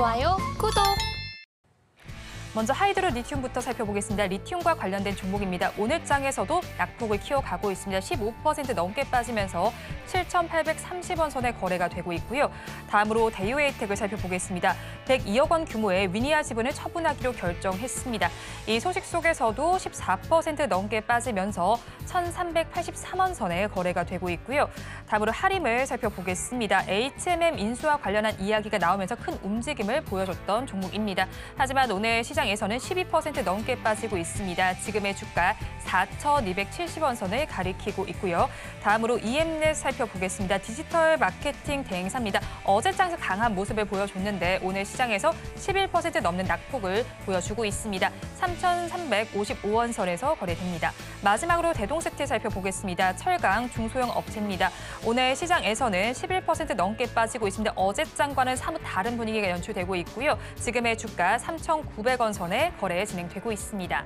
좋아요, 구독! 먼저 하이드로 리튬부터 살펴보겠습니다. 리튬과 관련된 종목입니다. 오늘 장에서도 낙폭을 키워가고 있습니다. 15% 넘게 빠지면서 7,830원 선에 거래가 되고 있고요. 다음으로 대유에이텍을 살펴보겠습니다. 102억 원 규모의 위니아 지분을 처분하기로 결정했습니다. 이 소식 속에서도 14% 넘게 빠지면서 1,383원 선에 거래가 되고 있고요. 다음으로 하림을 살펴보겠습니다. HMM 인수와 관련한 이야기가 나오면서 큰 움직임을 보여줬던 종목입니다. 하지만 오늘 시장에서는 12% 넘게 빠지고 있습니다. 지금의 주가 4,270원 선을 가리키고 있고요. 다음으로 EM넷 살펴보겠습니다. 디지털 마케팅 대행사입니다. 어제장에서 강한 모습을 보여줬는데 오늘 시장에서 11% 넘는 낙폭을 보여주고 있습니다. 3,355원 선에서 거래됩니다. 마지막으로 대동스틸 살펴보겠습니다. 철강 중소형 업체입니다. 오늘 시장에서는 11% 넘게 빠지고 있습니다. 어제장과는 사뭇 다른 분위기가 연출되고 있고요. 지금의 주가 3,900원 선에 거래 진행되고 있습니다.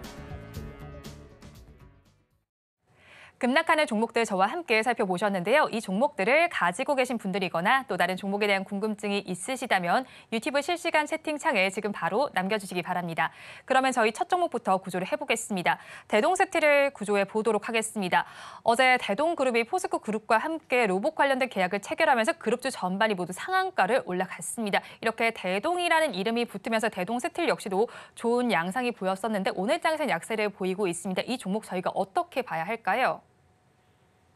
급락하는 종목들 저와 함께 살펴보셨는데요. 이 종목들을 가지고 계신 분들이거나 또 다른 종목에 대한 궁금증이 있으시다면 유튜브 실시간 채팅창에 지금 바로 남겨주시기 바랍니다. 그러면 저희 첫 종목부터 구조를 해보겠습니다. 대동스틸을 구조해 보도록 하겠습니다. 어제 대동그룹이 포스코그룹과 함께 로봇 관련된 계약을 체결하면서 그룹주 전반이 모두 상한가를 올라갔습니다. 이렇게 대동이라는 이름이 붙으면서 대동스틸 역시도 좋은 양상이 보였었는데 오늘 장에서는 약세를 보이고 있습니다. 이 종목 저희가 어떻게 봐야 할까요?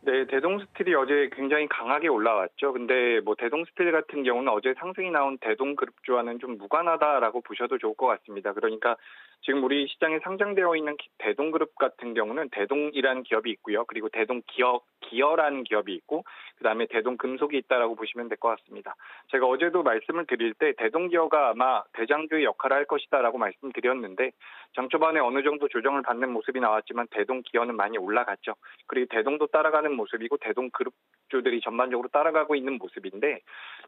네, 대동스틸이 어제 굉장히 강하게 올라왔죠. 근데 뭐 대동스틸 같은 경우는 어제 상승이 나온 대동그룹주와는 좀 무관하다라고 보셔도 좋을 것 같습니다. 그러니까 지금 우리 시장에 상장되어 있는 대동그룹 같은 경우는 대동이라는 기업이 있고요. 그리고 대동기어라는 기업이 있고 그다음에 대동금속이 있다라고 보시면 될 것 같습니다. 제가 어제도 말씀을 드릴 때 대동기어가 아마 대장주의 역할을 할 것이다라고 말씀드렸는데 장 초반에 어느 정도 조정을 받는 모습이 나왔지만 대동기어는 많이 올라갔죠. 그리고 대동도 따라가는 모습이고 대동그룹주들이 전반적으로 따라가고 있는 모습인데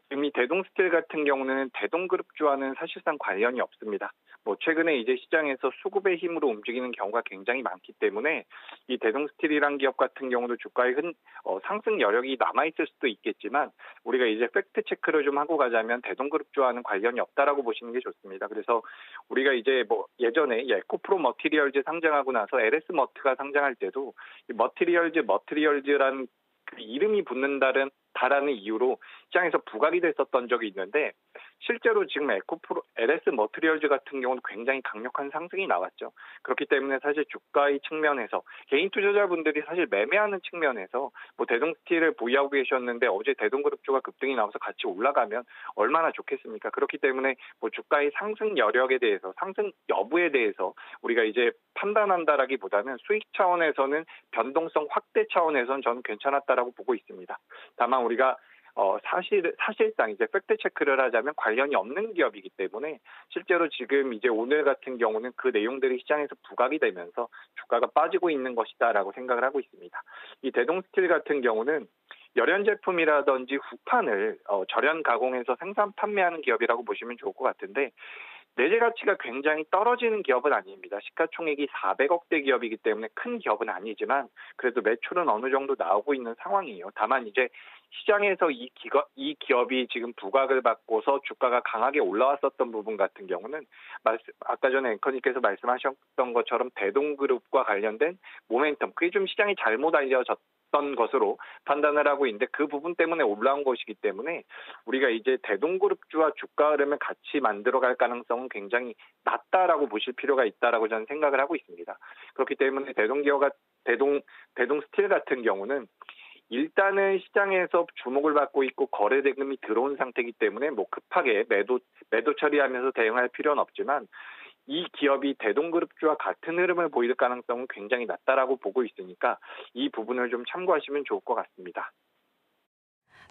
지금 이 대동스틸 같은 경우는 대동그룹주와는 사실상 관련이 없습니다. 뭐 최근에 이제 시장에서 수급의 힘으로 움직이는 경우가 굉장히 많기 때문에 이 대동스틸이란 기업 같은 경우도 주가의 상승 여력이 남아있을 수도 있겠지만 우리가 이제 팩트 체크를 좀 하고 가자면 대동그룹주와는 관련이 없다라고 보시는 게 좋습니다. 그래서 우리가 이제 뭐 예전에 에코프로 머티리얼즈 상장하고 나서 LS 머트가 상장할 때도 이 머티리얼즈라는 그 이름이 붙는다는 이유로 시장에서 부각이 됐었던 적이 있는데 실제로 지금 LS 머티리얼즈 같은 경우는 굉장히 강력한 상승이 나왔죠. 그렇기 때문에 사실 주가의 측면에서 개인 투자자분들이 사실 매매하는 측면에서 뭐 대동스틸을 보유하고 계셨는데 어제 대동그룹주가 급등이 나와서 같이 올라가면 얼마나 좋겠습니까? 그렇기 때문에 뭐 주가의 상승 여력에 대해서 상승 여부에 대해서 우리가 이제 판단한다라기보다는 수익 차원에서는 변동성 확대 차원에서는 저는 괜찮았다라고 보고 있습니다. 다만 우리가 사실상 이제 팩트 체크를 하자면 관련이 없는 기업이기 때문에 실제로 지금 이제 오늘 같은 경우는 그 내용들이 시장에서 부각이 되면서 주가가 빠지고 있는 것이다라고 생각을 하고 있습니다. 이 대동스틸 같은 경우는 열연 제품이라든지 후판을 절연 가공해서 생산 판매하는 기업이라고 보시면 좋을 것 같은데 내재 가치가 굉장히 떨어지는 기업은 아닙니다. 시가총액이 400억대 기업이기 때문에 큰 기업은 아니지만 그래도 매출은 어느 정도 나오고 있는 상황이에요. 다만 이제 시장에서 이 기업이 지금 부각을 받고서 주가가 강하게 올라왔었던 부분 같은 경우는 아까 전에 앵커님께서 말씀하셨던 것처럼 대동그룹과 관련된 모멘텀, 그게 좀 시장이 잘못 알려졌던 것으로 판단을 하고 있는데 그 부분 때문에 올라온 것이기 때문에 우리가 이제 대동그룹주와 주가 흐름을 같이 만들어갈 가능성은 굉장히 낮다라고 보실 필요가 있다라고 저는 생각을 하고 있습니다. 그렇기 때문에 대동스틸 같은 경우는 일단은 시장에서 주목을 받고 있고 거래 대금이 들어온 상태이기 때문에 뭐 급하게 매도 처리하면서 대응할 필요는 없지만 이 기업이 대동그룹주와 같은 흐름을 보일 가능성은 굉장히 낮다라고 보고 있으니까 이 부분을 좀 참고하시면 좋을 것 같습니다.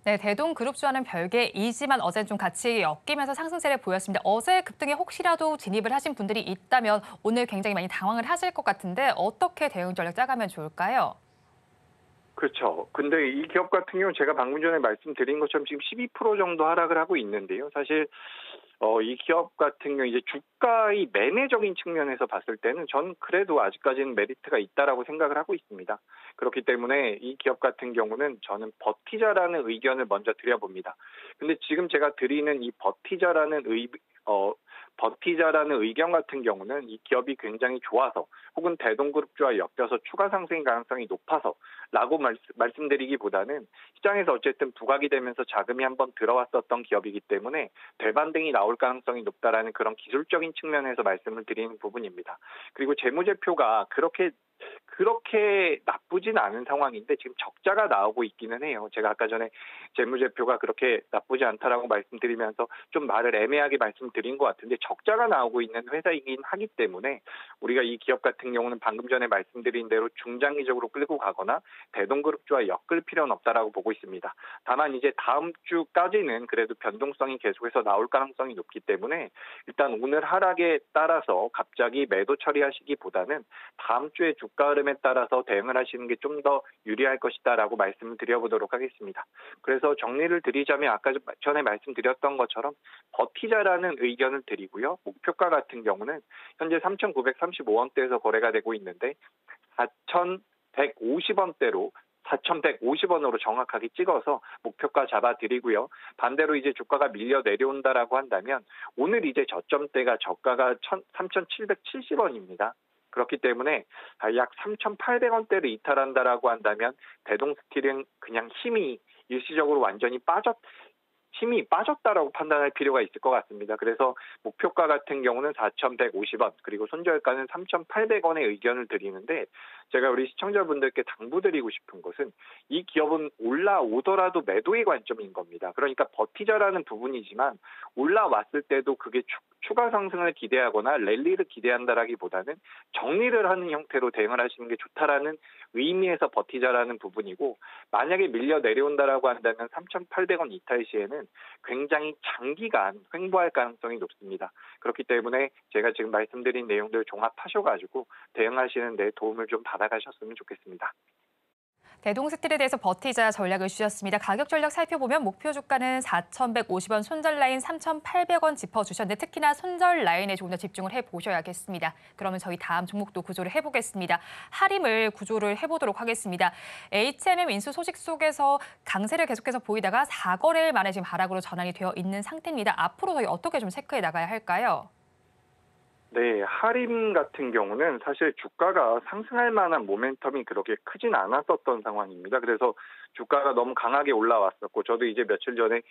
네, 대동그룹주와는 별개이지만 어제는 좀 같이 엮이면서 상승세를 보였습니다. 어제 급등에 혹시라도 진입을 하신 분들이 있다면 오늘 굉장히 많이 당황을 하실 것 같은데 어떻게 대응 전략 짜가면 좋을까요? 그렇죠. 근데 이 기업 같은 경우는 제가 방금 전에 말씀드린 것처럼 지금 12% 정도 하락을 하고 있는데요. 사실 이 기업 같은 경우 이제 주가의 매매적인 측면에서 봤을 때는 저는 그래도 아직까지는 메리트가 있다라고 생각을 하고 있습니다. 그렇기 때문에 이 기업 같은 경우는 저는 버티자라는 의견을 먼저 드려봅니다. 근데 지금 제가 드리는 이 버티자라는 버티자라는 의견 같은 경우는 이 기업이 굉장히 좋아서 혹은 대동그룹주와 엮여서 추가 상승 가능성이 높아서라고 말씀드리기보다는 시장에서 어쨌든 부각이 되면서 자금이 한번 들어왔었던 기업이기 때문에 되반등이 나올 가능성이 높다라는 그런 기술적인 측면에서 말씀을 드리는 부분입니다. 그리고 재무제표가 그렇게 나쁘진 않은 상황인데 지금 적자가 나오고 있기는 해요. 제가 아까 전에 재무제표가 그렇게 나쁘지 않다라고 말씀드리면서 좀 말을 애매하게 말씀드린 것 같은데 적자가 나오고 있는 회사이긴 하기 때문에 우리가 이 기업 같은 경우는 방금 전에 말씀드린 대로 중장기적으로 끌고 가거나 대동그룹주와 엮을 필요는 없다라고 보고 있습니다. 다만 이제 다음 주까지는 그래도 변동성이 계속해서 나올 가능성이 높기 때문에 일단 오늘 하락에 따라서 갑자기 매도 처리하시기보다는 다음 주에 주가 흐름에 따라서 대응을 하시는 게 좀 더 유리할 것이다라고 말씀을 드려보도록 하겠습니다. 그래서 정리를 드리자면 아까 전에 말씀드렸던 것처럼 버티자라는 의견을 드리고요. 목표가 같은 경우는 현재 3,935원대에서 거래가 되고 있는데 4,150원대로 4,150원으로 정확하게 찍어서 목표가 잡아드리고요. 반대로 이제 주가가 밀려 내려온다라고 한다면 오늘 이제 저점대가 저가가 3,770원입니다. 그렇기 때문에 약 3,800원대를 이탈한다라고 한다면 대동스틸은 그냥 힘이 일시적으로 완전히 빠졌다라고 판단할 필요가 있을 것 같습니다. 그래서 목표가 같은 경우는 4,150원 그리고 손절가는 3,800원의 의견을 드리는데 제가 우리 시청자분들께 당부드리고 싶은 것은 이 기업은 올라오더라도 매도의 관점인 겁니다. 그러니까 버티자라는 부분이지만 올라왔을 때도 그게 추가 상승을 기대하거나 랠리를 기대한다라기보다는 정리를 하는 형태로 대응을 하시는 게 좋다라는 의미에서 버티자라는 부분이고 만약에 밀려 내려온다라고 한다면 3,800원 이탈 시에는 굉장히 장기간 횡보할 가능성이 높습니다. 그렇기 때문에 제가 지금 말씀드린 내용들 종합하셔가지고 대응하시는 데 도움을 좀 받아가셨으면 좋겠습니다. 대동스틸에 대해서 버티자 전략을 주셨습니다. 가격 전략 살펴보면 목표 주가는 4,150원, 손절 라인 3,800원 짚어주셨는데 특히나 손절 라인에 조금 더 집중을 해보셔야겠습니다. 그러면 저희 다음 종목도 구조를 해보겠습니다. 하림을 구조를 해보도록 하겠습니다. HMM 인수 소식 속에서 강세를 계속해서 보이다가 4거래일 만에 지금 하락으로 전환이 되어 있는 상태입니다. 앞으로 저희 어떻게 좀 체크해 나가야 할까요? 네, 하림 같은 경우는 사실 주가가 상승할 만한 모멘텀이 그렇게 크진 않았었던 상황입니다. 그래서 주가가 너무 강하게 올라왔었고 저도 이제 며칠 전에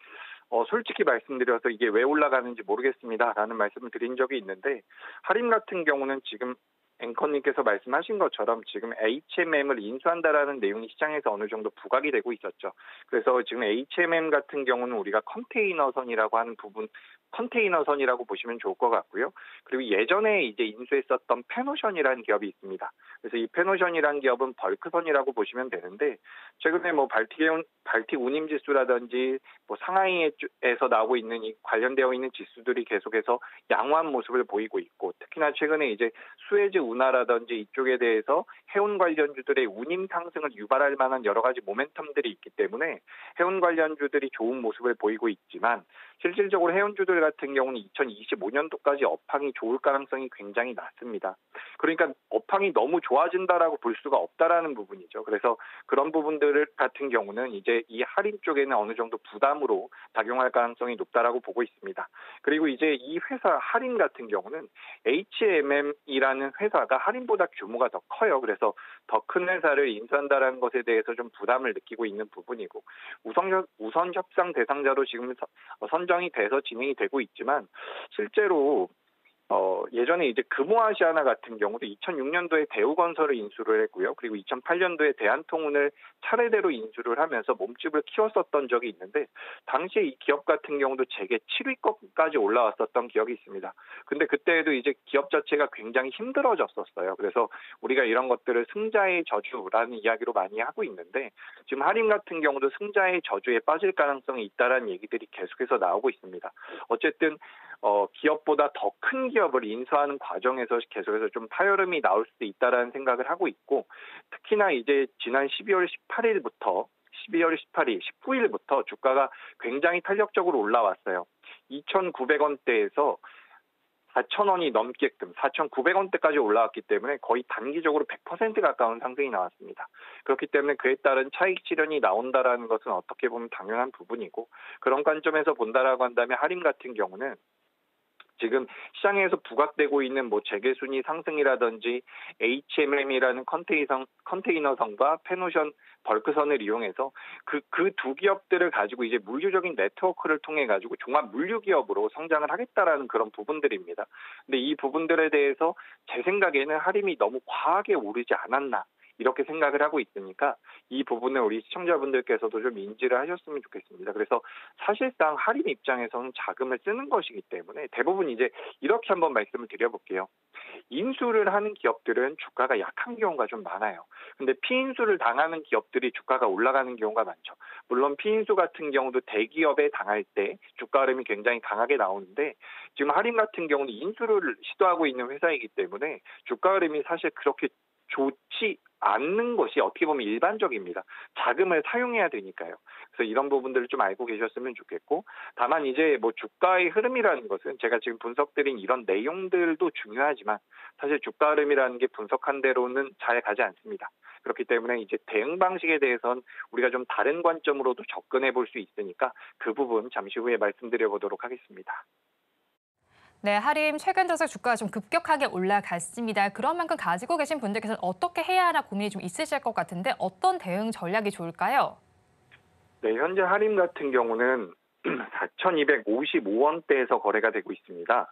솔직히 말씀드려서 이게 왜 올라가는지 모르겠습니다라는 말씀을 드린 적이 있는데 하림 같은 경우는 지금 앵커님께서 말씀하신 것처럼 지금 HMM을 인수한다라는 내용이 시장에서 어느 정도 부각이 되고 있었죠. 그래서 지금 HMM 같은 경우는 우리가 컨테이너선이라고 하는 부분, 컨테이너선이라고 보시면 좋을 것 같고요. 그리고 예전에 이제 인수했었던 페노션이라는 기업이 있습니다. 그래서 이 페노션이라는 기업은 벌크선이라고 보시면 되는데 최근에 뭐 발틱 운임지수라든지 뭐 상하이에서 나오고 있는 이 관련되어 있는 지수들이 계속해서 양호한 모습을 보이고 있고 특히나 최근에 이제 수에즈 운하라든지 이쪽에 대해서 해운 관련주들의 운임 상승을 유발할 만한 여러 가지 모멘텀들이 있기 때문에 해운 관련주들이 좋은 모습을 보이고 있지만 실질적으로 해운주들 같은 경우는 2025년도까지 업황이 좋을 가능성이 굉장히 낮습니다. 그러니까 업황이 너무 좋아진다라고 볼 수가 없다라는 부분이죠. 그래서 그런 부분들 같은 경우는 이제 이 할인 쪽에는 어느 정도 부담으로 작용할 가능성이 높다라고 보고 있습니다. 그리고 이제 이 회사 할인 같은 경우는 HMM이라는 회사가 할인보다 규모가 더 커요. 그래서 더 큰 회사를 인수한다라는 것에 대해서 좀 부담을 느끼고 있는 부분이고 우선 협상 대상자로 지금 선정이 돼서 진행이 되고 있지만 실제로 예전에 이제 금호아시아나 같은 경우도 2006년도에 대우건설을 인수를 했고요. 그리고 2008년도에 대한통운을 차례대로 인수를 하면서 몸집을 키웠었던 적이 있는데 당시에 이 기업 같은 경우도 재계 7위권까지 올라왔었던 기억이 있습니다. 근데 그때에도 이제 기업 자체가 굉장히 힘들어졌었어요. 그래서 우리가 이런 것들을 승자의 저주라는 이야기로 많이 하고 있는데 지금 할인 같은 경우도 승자의 저주에 빠질 가능성이 있다라는 얘기들이 계속해서 나오고 있습니다. 어쨌든 기업보다 더 큰 기업을 인수하는 과정에서 계속해서 좀 파열음이 나올 수도 있다라는 생각을 하고 있고 특히나 이제 지난 12월 18일, 19일부터 주가가 굉장히 탄력적으로 올라왔어요. 2,900원대에서 4,000원이 넘게끔 4,900원대까지 올라왔기 때문에 거의 단기적으로 100% 가까운 상승이 나왔습니다. 그렇기 때문에 그에 따른 차익 실현이 나온다라는 것은 어떻게 보면 당연한 부분이고 그런 관점에서 본다라고 한다면 할인 같은 경우는 지금 시장에서 부각되고 있는 뭐 재계순위 상승이라든지 HMM이라는 컨테이너선과 페노션 벌크선을 이용해서 그 두 기업들을 가지고 이제 물류적인 네트워크를 통해 가지고 종합 물류 기업으로 성장을 하겠다라는 그런 부분들입니다. 근데 이 부분들에 대해서 제 생각에는 할인이 너무 과하게 오르지 않았나, 이렇게 생각을 하고 있으니까 이 부분을 우리 시청자분들께서도 좀 인지를 하셨으면 좋겠습니다. 그래서 사실상 할인 입장에서는 자금을 쓰는 것이기 때문에 대부분 이제 이렇게 한번 말씀을 드려볼게요. 인수를 하는 기업들은 주가가 약한 경우가 좀 많아요. 근데 피인수를 당하는 기업들이 주가가 올라가는 경우가 많죠. 물론 피인수 같은 경우도 대기업에 당할 때 주가 흐름이 굉장히 강하게 나오는데, 지금 할인 같은 경우는 인수를 시도하고 있는 회사이기 때문에 주가 흐름이 사실 그렇게 좋지 않는 것이 어떻게 보면 일반적입니다. 자금을 사용해야 되니까요. 그래서 이런 부분들을 좀 알고 계셨으면 좋겠고, 다만 이제 뭐 주가의 흐름이라는 것은 제가 지금 분석드린 이런 내용들도 중요하지만 사실 주가 흐름이라는 게 분석한 대로는 잘 가지 않습니다. 그렇기 때문에 이제 대응 방식에 대해서는 우리가 좀 다른 관점으로도 접근해 볼 수 있으니까 그 부분 잠시 후에 말씀드려 보도록 하겠습니다. 네, 할인 최근 들어서 주가가 좀 급격하게 올라갔습니다. 그런 만큼 가지고 계신 분들께서는 어떻게 해야 하나 고민이 좀 있으실 것 같은데 어떤 대응 전략이 좋을까요? 네, 현재 할인 같은 경우는 4,255원대에서 거래가 되고 있습니다.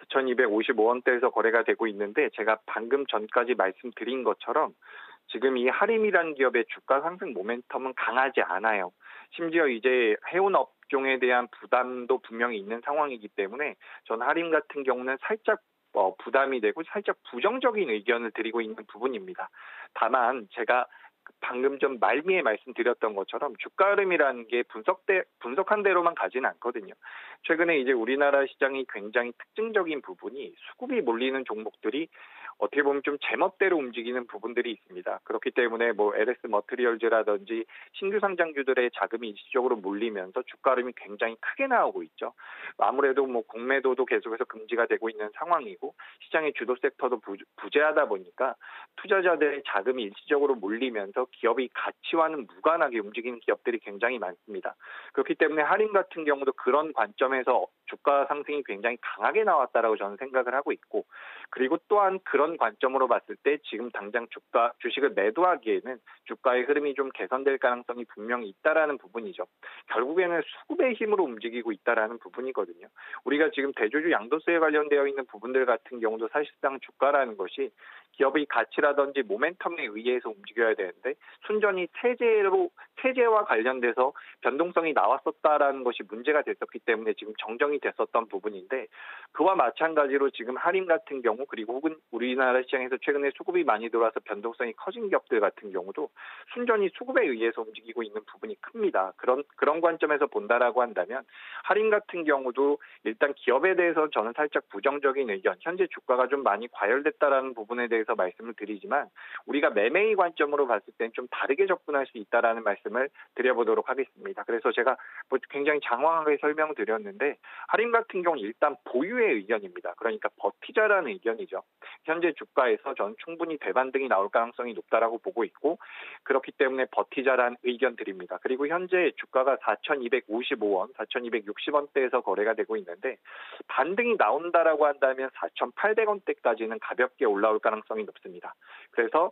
4,255원대에서 거래가 되고 있는데, 제가 방금 전까지 말씀드린 것처럼 지금 이 할인이라는 기업의 주가 상승 모멘텀은 강하지 않아요. 심지어 이제 해운 업종에 대한 부담도 분명히 있는 상황이기 때문에 전 할인 같은 경우는 살짝 부담이 되고 살짝 부정적인 의견을 드리고 있는 부분입니다. 다만 제가 방금 좀 말미에 말씀드렸던 것처럼 주가 흐름이라는 게 분석한 대로만 가지는 않거든요. 최근에 이제 우리나라 시장이 굉장히 특징적인 부분이 수급이 몰리는 종목들이 어떻게 보면 좀 제멋대로 움직이는 부분들이 있습니다. 그렇기 때문에 뭐 LS 머티리얼즈라든지 신규 상장주들의 자금이 일시적으로 몰리면서 주가 흐름이 굉장히 크게 나오고 있죠. 아무래도 뭐 공매도도 계속해서 금지가 되고 있는 상황이고 시장의 주도 섹터도 부재하다 보니까 투자자들의 자금이 일시적으로 몰리면서 기업의 가치와는 무관하게 움직이는 기업들이 굉장히 많습니다. 그렇기 때문에 할인 같은 경우도 그런 관점에서 주가 상승이 굉장히 강하게 나왔다라고 저는 생각을 하고 있고, 그리고 또한 그런 관점으로 봤을 때 지금 당장 주식을 매도하기에는 주가의 흐름이 좀 개선될 가능성이 분명히 있다라는 부분이죠. 결국에는 수급의 힘으로 움직이고 있다라는 부분이거든요. 우리가 지금 대주주 양도세에 관련되어 있는 부분들 같은 경우도 사실상 주가라는 것이 기업의 가치라든지 모멘텀에 의해서 움직여야 되는데 순전히 세제와 관련돼서 변동성이 나왔었다라는 것이 문제가 됐었기 때문에 지금 정정이 됐었던 부분인데, 그와 마찬가지로 지금 할인 같은 경우 그리고 혹은 우리나라 시장에서 최근에 수급이 많이 들어와서 변동성이 커진 기업들 같은 경우도 순전히 수급에 의해서 움직이고 있는 부분이 큽니다. 그런 관점에서 본다라고 한다면 할인 같은 경우도 일단 기업에 대해서 저는 살짝 부정적인 의견, 현재 주가가 좀 많이 과열됐다라는 부분에 대해서 말씀을 드리지만 우리가 매매의 관점으로 봤을 땐 좀 다르게 접근할 수 있다라는 말씀을 드려보도록 하겠습니다. 그래서 제가 굉장히 장황하게 설명드렸는데 할인 같은 경우는 일단 보유의 의견입니다. 그러니까 버티자라는 의견이죠. 현재 주가에서 저는 충분히 대반등이 나올 가능성이 높다라고 보고 있고, 그렇기 때문에 버티자라는 의견 드립니다. 그리고 현재 주가가 4,255원, 4,260원대에서 거래가 되고 있는데 반등이 나온다라고 한다면 4,800원대까지는 가볍게 올라올 가능성이 높습니다. 그래서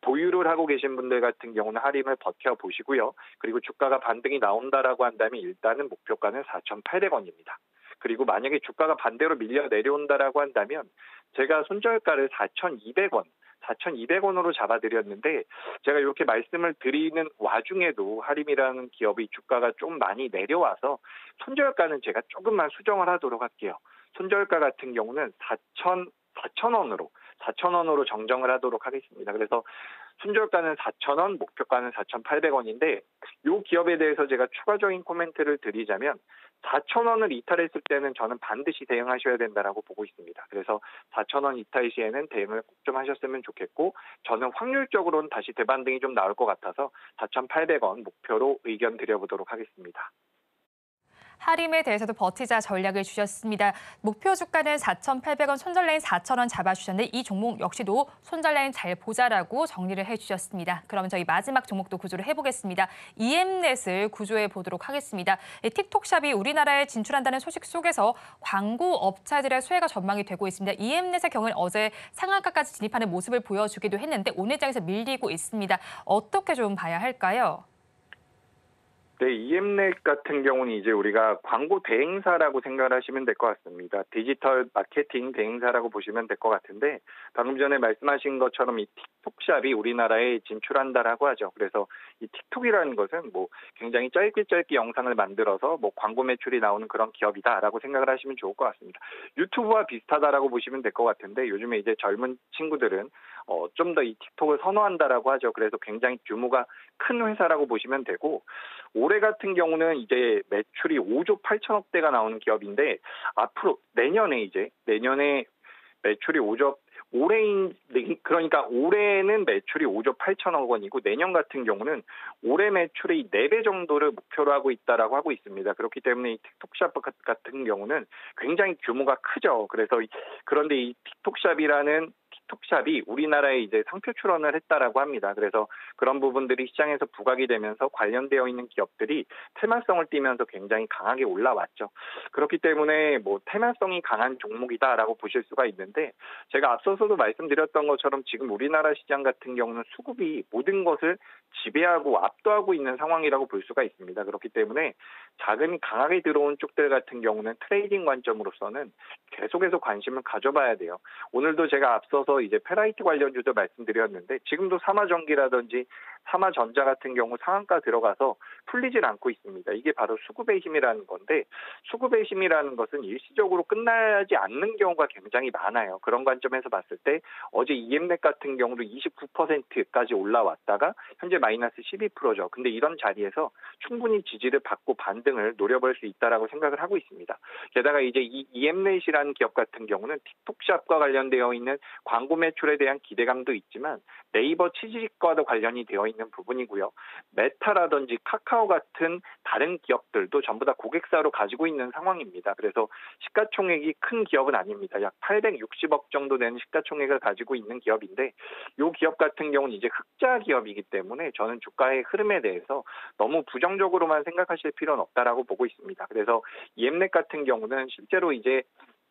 보유를 하고 계신 분들 같은 경우는 할인을 버텨보시고요. 그리고 주가가 반등이 나온다라고 한다면 일단은 목표가는 4,800원입니다. 그리고 만약에 주가가 반대로 밀려 내려온다라고 한다면 제가 손절가를 4,200원으로 잡아드렸는데, 제가 이렇게 말씀을 드리는 와중에도 할인이라는 기업의 주가가 좀 많이 내려와서 손절가는 제가 조금만 수정을 하도록 할게요. 손절가 같은 경우는 4,000원으로 정정을 하도록 하겠습니다. 그래서 손절가는 4,000원, 목표가는 4,800원인데 이 기업에 대해서 제가 추가적인 코멘트를 드리자면 4,000원을 이탈했을 때는 저는 반드시 대응하셔야 된다라고 보고 있습니다. 그래서 4,000원 이탈 시에는 대응을 꼭 좀 하셨으면 좋겠고, 저는 확률적으로는 다시 대반등이 좀 나올 것 같아서 4,800원 목표로 의견 드려보도록 하겠습니다. 하림에 대해서도 버티자 전략을 주셨습니다. 목표 주가는 4,800원, 손절라인 4,000원 잡아주셨는데 이 종목 역시도 손절라인 잘 보자라고 정리를 해주셨습니다. 그럼 저희 마지막 종목도 구조를 해보겠습니다. EM넷을 구조해 보도록 하겠습니다. 틱톡샵이 우리나라에 진출한다는 소식 속에서 광고 업체들의 수혜가 전망이 되고 있습니다. EM넷의 경우는 어제 상한가까지 진입하는 모습을 보여주기도 했는데 오늘 장에서 밀리고 있습니다. 어떻게 좀 봐야 할까요? 네, EM넷 같은 경우는 이제 우리가 광고 대행사라고 생각을 하시면 될 것 같습니다. 디지털 마케팅 대행사라고 보시면 될 것 같은데 방금 전에 말씀하신 것처럼 이 틱톡샵이 우리나라에 진출한다라고 하죠. 그래서 이 틱톡이라는 것은 뭐 굉장히 짧게 영상을 만들어서 뭐 광고 매출이 나오는 그런 기업이다라고 생각을 하시면 좋을 것 같습니다. 유튜브와 비슷하다라고 보시면 될 것 같은데 요즘에 이제 젊은 친구들은 좀 더 이 틱톡을 선호한다라고 하죠. 그래서 굉장히 규모가 큰 회사라고 보시면 되고 올해 같은 경우는 이제 매출이 5조 8천억대가 나오는 기업인데 앞으로 내년에 매출이 5조 그러니까 올해는 매출이 5조 8천억 원이고 내년 같은 경우는 올해 매출의 4배 정도를 목표로 하고 있다라고 하고 있습니다. 그렇기 때문에 이 틱톡샵 같은 경우는 굉장히 규모가 크죠. 그런데 이 틱톡샵이 우리나라에 이제 상표 출원을 했다라고 합니다. 그래서 그런 부분들이 시장에서 부각이 되면서 관련되어 있는 기업들이 테마성을 띠면서 굉장히 강하게 올라왔죠. 그렇기 때문에 뭐 테마성이 강한 종목이다라고 보실 수가 있는데 제가 앞서서도 말씀드렸던 것처럼 지금 우리나라 시장 같은 경우는 수급이 모든 것을 지배하고 압도하고 있는 상황이라고 볼 수가 있습니다. 그렇기 때문에 자금이 강하게 들어온 쪽들 같은 경우는 트레이딩 관점으로서는 계속해서 관심을 가져봐야 돼요. 오늘도 제가 앞서서 이제 페라이트 관련주도 말씀드렸는데 지금도 삼화전기라든지 삼화전자 같은 경우 상한가 들어가서 풀리질 않고 있습니다. 이게 바로 수급의 힘이라는 건데 수급의 힘이라는 것은 일시적으로 끝나지 않는 경우가 굉장히 많아요. 그런 관점에서 봤을 때 어제 EM넷 같은 경우도 29%까지 올라왔다가 현재 마이너스 12%죠. 근데 이런 자리에서 충분히 지지를 받고 반등을 노려볼 수 있다라고 생각을 하고 있습니다. 게다가 이제 이 EM넷이라는 기업 같은 경우는 틱톡샵과 관련되어 있는 광고 매출에 대한 기대감도 있지만 네이버 취직과도 관련이 되어 있는 부분이고요. 메타라든지 카카오 같은 다른 기업들도 전부 다 고객사로 가지고 있는 상황입니다. 그래서 시가총액이 큰 기업은 아닙니다. 약 860억 정도 되는 시가총액을 가지고 있는 기업인데 이 기업 같은 경우는 이제 흑자 기업이기 때문에 저는 주가의 흐름에 대해서 너무 부정적으로만 생각하실 필요는 없다라고 보고 있습니다. 그래서 EM넷 같은 경우는 실제로 이제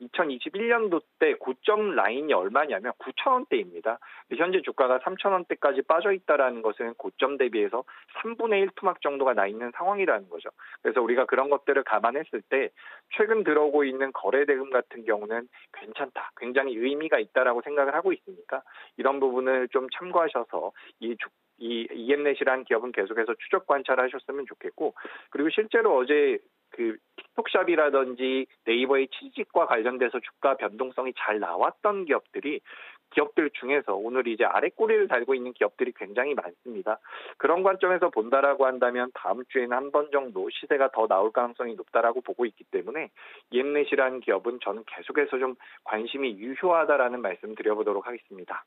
2021년도 때 고점 라인이 얼마냐면 9,000원대입니다. 현재 주가가 3,000원대까지 빠져 있다라는 것은 고점 대비해서 3분의 1 토막 정도가 나 있는 상황이라는 거죠. 그래서 우리가 그런 것들을 감안했을 때 최근 들어오고 있는 거래 대금 같은 경우는 괜찮다, 굉장히 의미가 있다라고 생각을 하고 있으니까 이런 부분을 좀 참고하셔서 이 EM넷이라는 기업은 계속해서 추적 관찰하셨으면 좋겠고 그리고 실제로 어제 그 틱톡샵이라든지 네이버의 취직과 관련돼서 주가 변동성이 잘 나왔던 기업들 중에서 오늘 이제 아래 꼬리를 달고 있는 기업들이 굉장히 많습니다. 그런 관점에서 본다라고 한다면 다음 주에는 한 번 정도 시세가 더 나올 가능성이 높다라고 보고 있기 때문에 EM넷이라는 기업은 저는 계속해서 좀 관심이 유효하다라는 말씀 드려보도록 하겠습니다.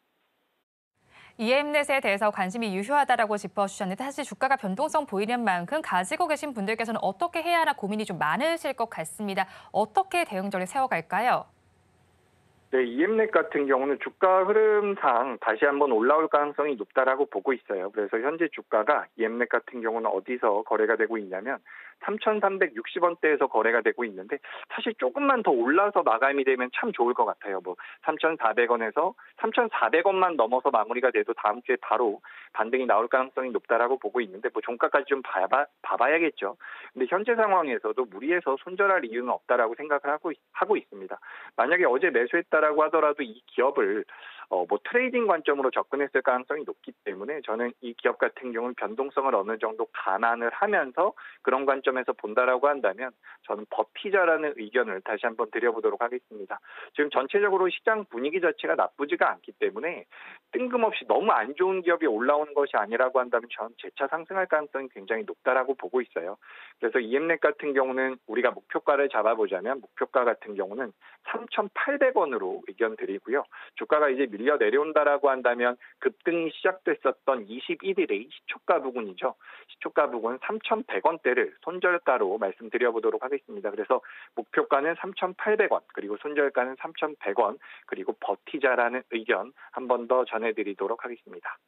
EM넷에 대해서 관심이 유효하다라고 짚어주셨는데 사실 주가가 변동성 보이는 만큼 가지고 계신 분들께서는 어떻게 해야 하나 고민이 좀 많으실 것 같습니다. 어떻게 대응 전략 세워갈까요? 네, EM넷 같은 경우는 주가 흐름상 다시 한번 올라올 가능성이 높다라고 보고 있어요. 그래서 현재 주가가 EM넷 같은 경우는 어디서 거래가 되고 있냐면 3,360원대에서 거래가 되고 있는데 사실 조금만 더 올라서 마감이 되면 참 좋을 것 같아요. 뭐 3,400원에서 3,400원만 넘어서 마무리가 돼도 다음 주에 바로 반등이 나올 가능성이 높다라고 보고 있는데 뭐 종가까지 좀 봐봐야겠죠. 근데 현재 상황에서도 무리해서 손절할 이유는 없다라고 생각을 하고 있습니다. 만약에 어제 매수했다라고 하더라도 이 기업을 뭐 트레이딩 관점으로 접근했을 가능성이 높기 때문에 저는 이 기업 같은 경우는 변동성을 어느 정도 감안을 하면서 그런 관점에서 본다라고 한다면 저는 버티자라는 의견을 다시 한번 드려보도록 하겠습니다. 지금 전체적으로 시장 분위기 자체가 나쁘지가 않기 때문에 뜬금없이 너무 안 좋은 기업이 올라오는 것이 아니라고 한다면 저는 재차 상승할 가능성이 굉장히 높다라고 보고 있어요. 그래서 EM넷 같은 경우는 우리가 목표가를 잡아보자면 목표가 같은 경우는 3,800원으로 의견 드리고요. 주가가 이제 밀려 내려온다라고 한다면 급등이 시작됐었던 21일의 시초가 부근이죠. 시초가 부근 3,100원대를 손절가로 말씀드려보도록 하겠습니다. 그래서 목표가는 3,800원, 그리고 손절가는 3,100원, 그리고 버티자라는 의견 한 번 더 전해드리도록 하겠습니다.